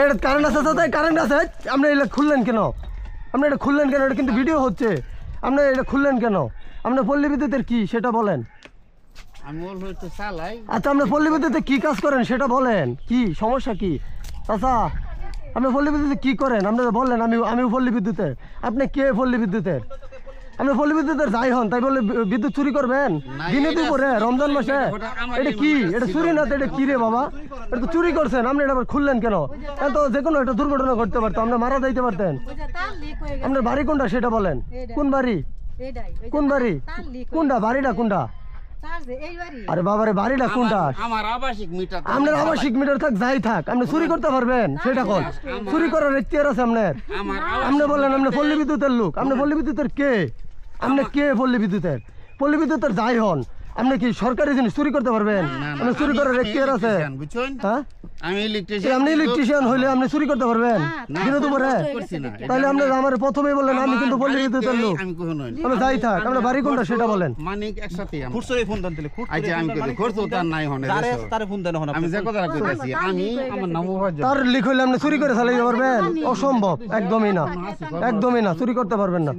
এটা কারেন্ট আছে তাই কারেন্ট আছে আপনি এটা খুললেন কেন? আপনি এটা খুললেন কেন? এটা কিন্তু ভিডিও হচ্ছে, আপনি এটা খুললেন কেন? আপনার পল্লী বিদ্যুতের কি সেটা বলেন। আমি হয়তো চালাই। আচ্ছা আপনি পল্লী বিদ্যুতে কি কাজ করেন সেটা বলেন, কি সমস্যা কি? আচ্ছা আপনি পল্লী বিদ্যুতে কি করেন আপনারা বললেন। আমিও পল্লী বিদ্যুতের। আপনি কে পল্লী বিদ্যুতের? আপনি পল্লী বিদ্যুতের যাই হন তাই বলে বিদ্যুৎ চুরি করবেন দিনে দুপুরে রমজান মাসে? এটা কি? এটা চুরি না তো এটা কি রে বাবা? এটা তো চুরি করছেন আপনি, এটা আবার খুললেন কেন? তো যে কোনো একটা দুর্ঘটনা ঘটতে পারতো, আপনি মারা যাইতে পারতেন। আপনার বাড়ি কোনটা সেটা বলেন। কোন বাড়ি? কোন বাড়ি? কোনটা বাড়িটা কোনটা? আরে বাবারে বাড়িটা কোনটা? আমার আবাসিক মিটার। আপনার আবাসিক মিটার থাক যাই থাক আপনি চুরি করতে পারবেন সেটা কোন? চুরি করার এখতিয়ার আছে আপনার। আপনি বললেন আপনি পল্লী বিদ্যুতের লোক। আপনি পল্লী বিদ্যুতের কে? আপনি কে পল্লী বিদ্যুতের? পল্লী বিদ্যুতের যাই হন আপনি কি সরকারি জিনিস চুরি করতে পারবেন? আপনি চুরি করার এখতিয়ার আছে। হ্যাঁ আমি ইলেকট্রিশিয়ান। আপনি ইলেকট্রিশিয়ান হইলে আপনি চুরি করতে পারবেন দিনে দুপুরে? তাহলে আপনি আমার প্রথমেই বললেন আমি কিন্তু পল্লী বিদ্যুতের লোক। আমি কখনো আপনি যাই থাক আপনার বাড়ি কোনটা সেটা বলেন। মানিক একসাথে খুরসরে ফোন দেন তাহলে আচ্ছা আমি খরচ তার নাই হনে তারে ফোন দেন আমি যে কথা কইতাছি আমি আমার নাম তার লিখ হইলে আপনি চুরি করে চালাইতে পারবেন? অসম্ভব, একদমই না, একদমই না, চুরি করতে পারবেন না।